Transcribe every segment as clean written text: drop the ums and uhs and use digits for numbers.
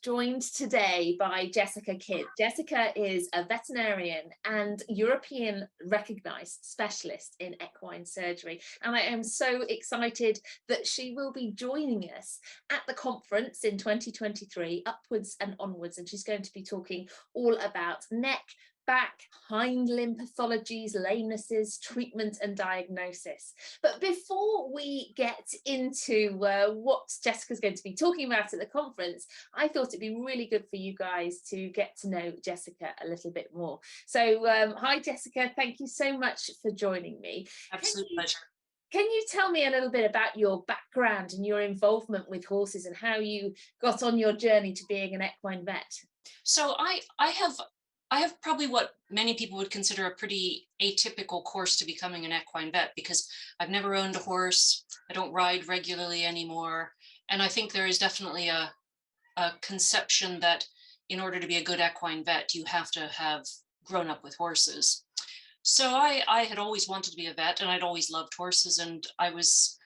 joined today by Jessica Kidd. Jessica is a veterinarian and European recognised specialist in equine surgery. And I am so excited that she will be joining us at the conference in 2023, Upwards and Onwards. And she's going to be talking all about neck, back, hind limb pathologies, lamenesses, treatment and diagnosis. But before we get into what Jessica's going to be talking about at the conference, I thought it'd be really good for you guys to get to know Jessica a little bit more. So hi Jessica, thank you so much for joining me. Absolute pleasure. Can you tell me a little bit about your background and your involvement with horses and how you got on your journey to being an equine vet? So I have probably what many people would consider a pretty atypical course to becoming an equine vet, because I've never owned a horse. I don't ride regularly anymore. And I think there is definitely a conception that in order to be a good equine vet, you have to have grown up with horses. So I had always wanted to be a vet, and I'd always loved horses. And I was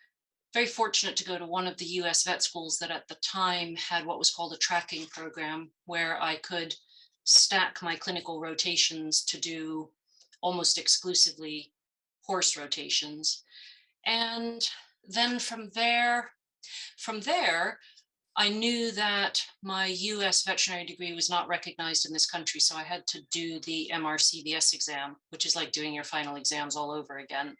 very fortunate to go to one of the US vet schools that at the time had what was called a tracking program, where I could stack my clinical rotations to do almost exclusively horse rotations. And then from there, I knew that my US veterinary degree was not recognized in this country. So I had to do the MRCVS exam, which is like doing your final exams all over again.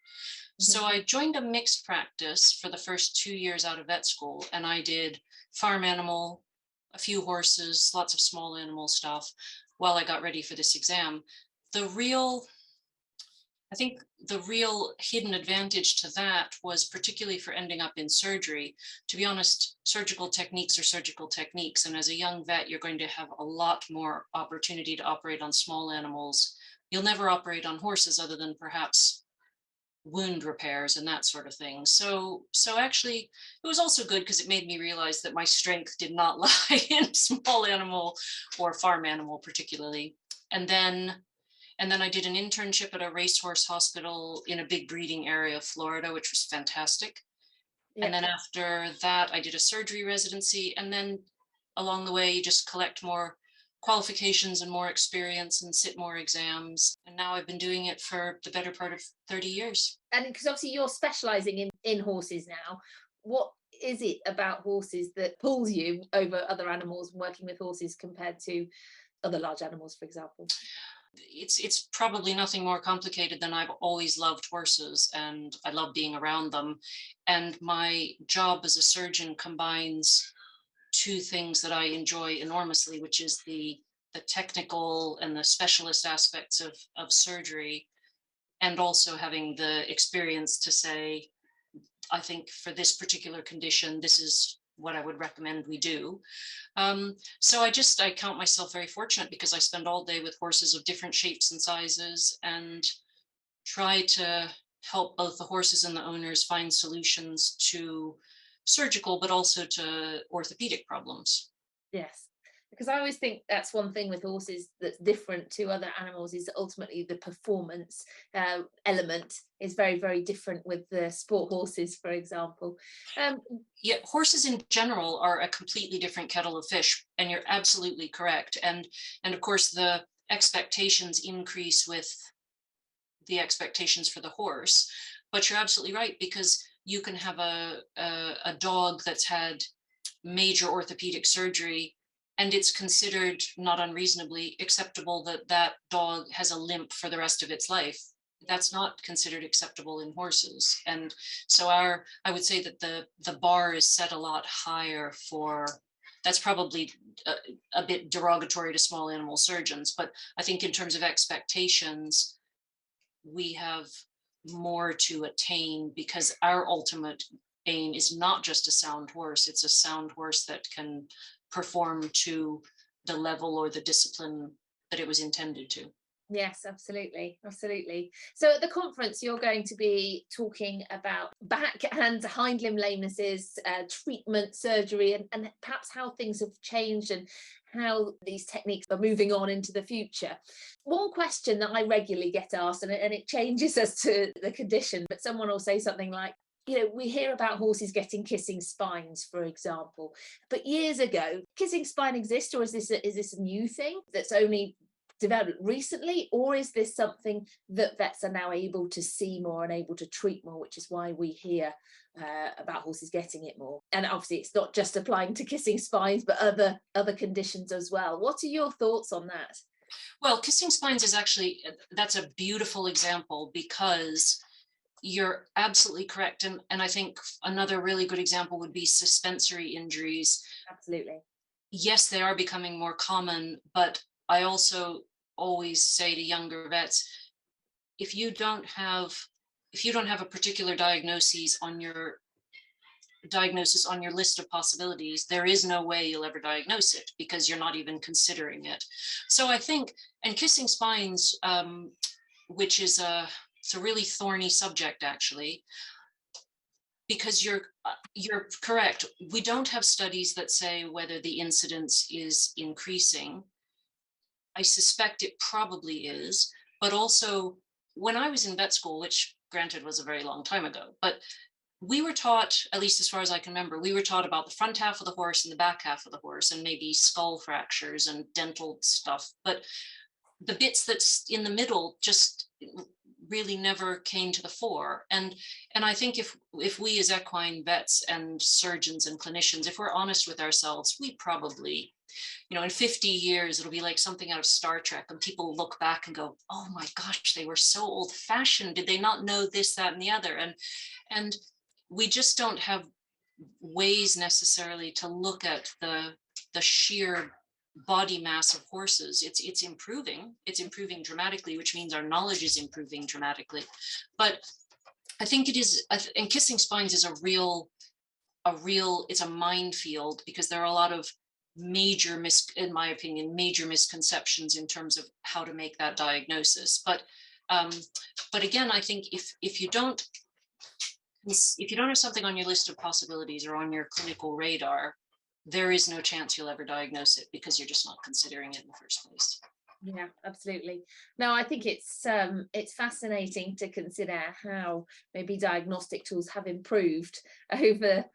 So I joined a mixed practice for the first 2 years out of vet school, and I did farm animal, a few horses, lots of small animal stuff while I got ready for this exam. I think the real hidden advantage to that was, particularly for ending up in surgery. To be honest, surgical techniques are surgical techniques. And as a young vet, you're going to have a lot more opportunity to operate on small animals. You'll never operate on horses other than perhaps wound repairs and that sort of thing. So actually, it was also good because it made me realize that my strength did not lie in small animal or farm animal particularly. And then I did an internship at a racehorse hospital in a big breeding area of Florida, which was fantastic. Yeah. And then after that, I did a surgery residency. And then along the way, you just collect more qualifications and more experience and sit more exams. And now I've been doing it for the better part of 30 years. And because obviously you're specializing in horses now, what is it about horses that pulls you over other animals, working with horses compared to other large animals, for example? It's probably nothing more complicated than I've always loved horses, and I love being around them. And my job as a surgeon combines two things that I enjoy enormously, which is the technical and the specialist aspects of surgery, and also having the experience to say, I think for this particular condition, this is what I would recommend we do. So I count myself very fortunate, because I spend all day with horses of different shapes and sizes and try to help both the horses and the owners find solutions to surgical, but also to orthopedic problems. Yes, because I always think that's one thing with horses that's different to other animals, is that ultimately the performance element is very, very different with the sport horses, for example. Yeah, horses in general are a completely different kettle of fish, and you're absolutely correct. And of course, the expectations increase with the expectations for the horse. But you're absolutely right, because you can have a dog that's had major orthopedic surgery, and it's considered, not unreasonably, acceptable that that dog has a limp for the rest of its life. That's not considered acceptable in horses. And so I would say that the bar is set a lot higher for, that's probably a bit derogatory to small animal surgeons, but I think in terms of expectations, we have more to attain, because our ultimate aim is not just a sound horse, it's a sound horse that can perform to the level or the discipline that it was intended to. Yes, absolutely. Absolutely. So at the conference, you're going to be talking about back and hind limb lamenesses, treatment, surgery, and perhaps how things have changed and how these techniques are moving on into the future. One question that I regularly get asked, and it changes as to the condition, but someone will say something like, we hear about horses getting kissing spines, for example, but years ago, kissing spine exists, or is this a new thing that's only developed recently, or is this something that vets are now able to see more and able to treat more, which is why we hear about horses getting it more? And obviously it's not just applying to kissing spines, but other conditions as well. What are your thoughts on that? Well, kissing spines is actually, that's a beautiful example, because you're absolutely correct. And I think another really good example would be suspensory injuries. Absolutely. Yes, they are becoming more common, but I also always say to younger vets, if you don't have a particular diagnosis on your list of possibilities, there is no way you'll ever diagnose it, because you're not even considering it. So I think, and kissing spines, which is it's a really thorny subject, actually, because you're correct. We don't have studies that say whether the incidence is increasing. I suspect it probably is, but also when I was in vet school, which granted was a very long time ago, but we were taught, at least as far as I can remember, we were taught about the front half of the horse and the back half of the horse, and maybe skull fractures and dental stuff. But the bits that's in the middle just really never came to the fore. And I think if we as equine vets and surgeons and clinicians, if we're honest with ourselves, we probably, in 50 years, it'll be like something out of Star Trek, and people look back and go, oh my gosh, they were so old fashioned. Did they not know this, that, and the other? And we just don't have ways necessarily to look at the sheer body mass of horses. It's improving dramatically, which means our knowledge is improving dramatically. But I think it is, and kissing spines is it's a minefield, because there are a lot of in my opinion, major misconceptions in terms of how to make that diagnosis. But again, I think if you don't have something on your list of possibilities or on your clinical radar, there is no chance you'll ever diagnose it, because you're just not considering it in the first place. Yeah, absolutely. No, I think it's fascinating to consider how maybe diagnostic tools have improved over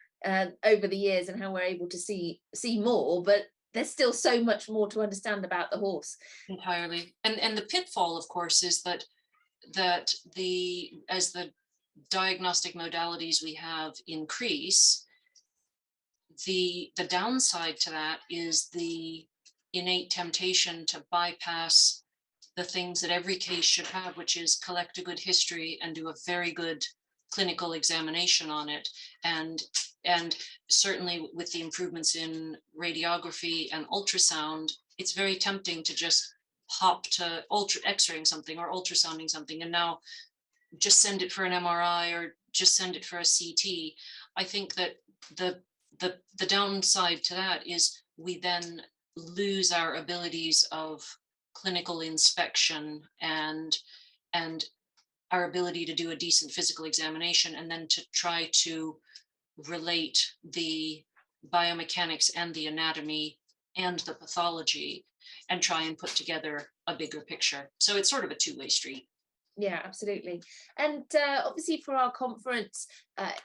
the years, and how we're able to see more, but there's still so much more to understand about the horse. Entirely. And the pitfall, of course, is that as the diagnostic modalities we have increase, the downside to that is the innate temptation to bypass the things that every case should have, which is collect a good history and do a very good clinical examination on it. And certainly with the improvements in radiography and ultrasound, it's very tempting to just hop to x-raying something or ultrasounding something, and now just send it for an MRI or just send it for a CT. I think that the downside to that is we then lose our abilities of clinical inspection and our ability to do a decent physical examination, and then to try to relate the biomechanics and the anatomy and the pathology and try and put together a bigger picture. So it's sort of a two-way street. Yeah, absolutely. And obviously for our conference,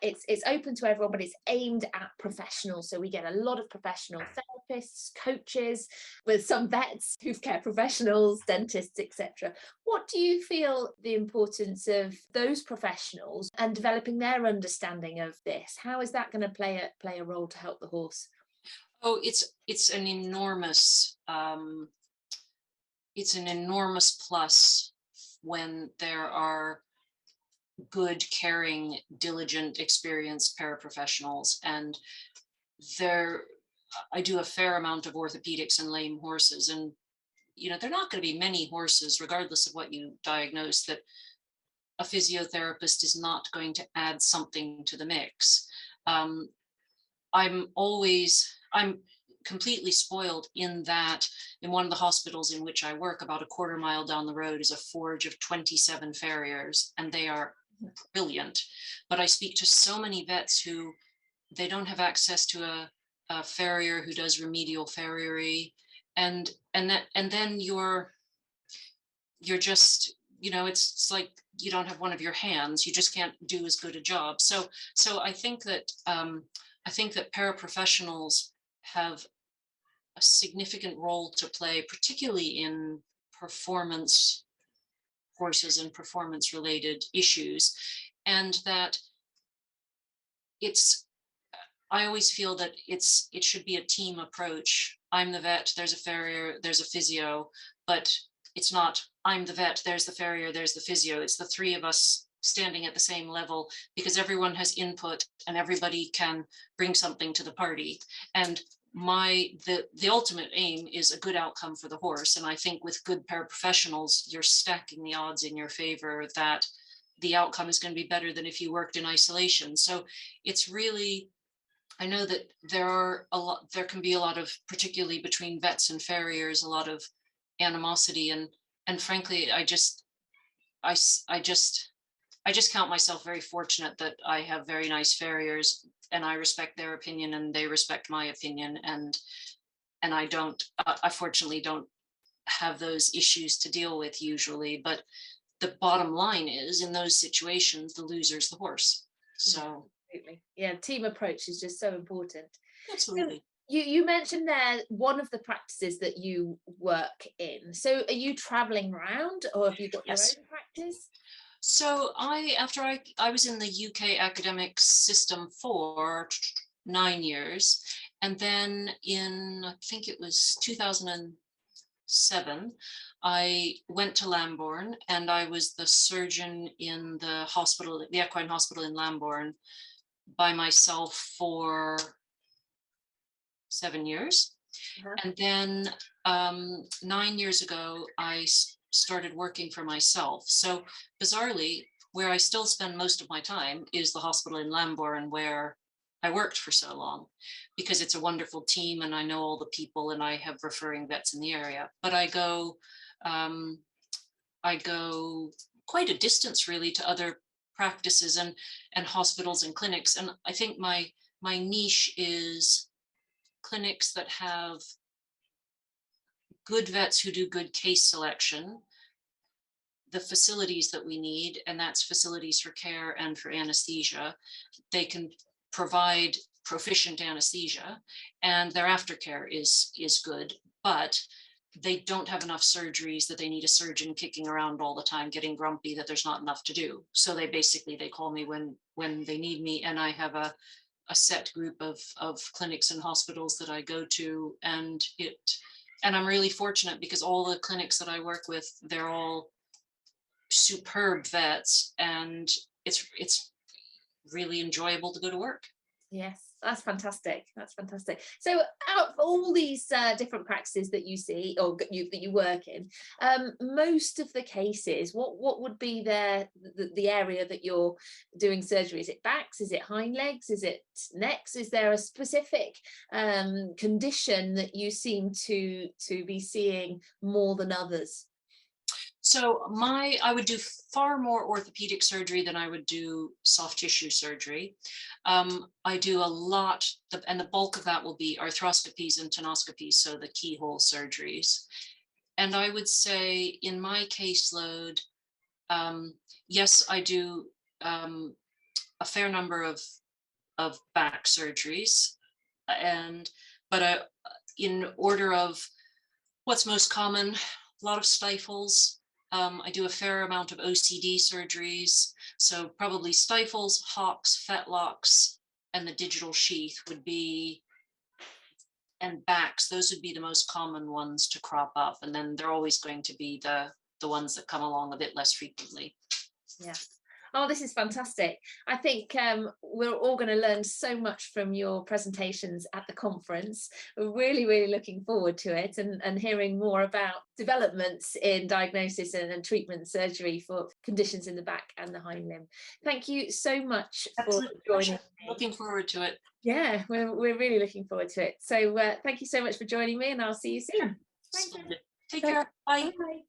it's open to everyone, but it's aimed at professionals. So we get a lot of professional therapists, coaches, with some vets, hoof care professionals, dentists, etc. What do you feel the importance of those professionals and developing their understanding of this? How is that going to play a role to help the horse? Oh, it's an enormous plus when there are good, caring, diligent, experienced paraprofessionals. And I do a fair amount of orthopedics and lame horses, and there are not going to be many horses, regardless of what you diagnose, that a physiotherapist is not going to add something to the mix. I'm completely spoiled in that in one of the hospitals in which I work, about a quarter mile down the road, is a forge of 27 farriers, and they are brilliant. But I speak to so many vets who they don't have access to a farrier who does remedial farriery, and then you're just you know, it's like you don't have one of your hands, you just can't do as good a job. So I think that paraprofessionals have a significant role to play, particularly in performance horses and performance related issues. And that it's, I always feel that it should be a team approach. I'm the vet, there's a farrier, there's a physio, but it's not I'm the vet, there's the farrier, there's the physio. It's the three of us standing at the same level, because everyone has input and everybody can bring something to the party. And the ultimate aim is a good outcome for the horse. And I think with good paraprofessionals, you're stacking the odds in your favor that the outcome is going to be better than if you worked in isolation. So it's really, I know that there can be a lot of, particularly between vets and farriers, a lot of animosity. And frankly, I just count myself very fortunate that I have very nice farriers, and I respect their opinion and they respect my opinion. And I fortunately don't have those issues to deal with usually, but the bottom line is, in those situations, the loser's the horse. So absolutely, yeah, team approach is just so important. Absolutely. You mentioned there one of the practices that you work in. So are you traveling around, or have you got Yes. your own practice? So after I was in the UK academic system for 9 years, and then in, I think it was 2007, I went to Lambourn, and I was the surgeon in the hospital, the equine hospital in Lambourn, by myself for 7 years. Uh-huh. And then 9 years ago, I started working for myself. So bizarrely, where I still spend most of my time is the hospital in Lambourn, where I worked for so long, because it's a wonderful team and I know all the people and I have referring vets in the area. But I go quite a distance really to other practices and hospitals and clinics. And I think my niche is clinics that have good vets who do good case selection, the facilities that we need, and that's facilities for care and for anesthesia. They can provide proficient anesthesia, and their aftercare is good, but they don't have enough surgeries that they need a surgeon kicking around all the time, getting grumpy that there's not enough to do. So they call me when they need me, and I have a set group of clinics and hospitals that I go to, and I'm really fortunate because all the clinics that I work with, they're all superb vets, and it's really enjoyable to go to work. Yes, that's fantastic. That's fantastic. So out of all these different practices that you see, or that you work in, most of the cases, what would be the area that you're doing surgery? Is it backs? Is it hind legs? Is it necks? Is there a specific condition that you seem to be seeing more than others? So I would do far more orthopedic surgery than I would do soft tissue surgery. I do a lot, and the bulk of that will be arthroscopies and tenoscopies, so the keyhole surgeries. And I would say in my caseload, yes, I do a fair number of back surgeries, but in order of what's most common, a lot of stifles. I do a fair amount of OCD surgeries, so probably stifles, hocks, fetlocks, and the digital sheath would be, and backs, those would be the most common ones to crop up. And then they're always going to be the ones that come along a bit less frequently. Yeah. Oh, this is fantastic. I think we're all going to learn so much from your presentations at the conference. We're really, really looking forward to it, and hearing more about developments in diagnosis and treatment surgery for conditions in the back and the hind limb. Thank you so much for joining me. Looking forward to it. Yeah, we're really looking forward to it. So thank you so much for joining me, and I'll see you soon. Thank you. Take care. Bye. Bye.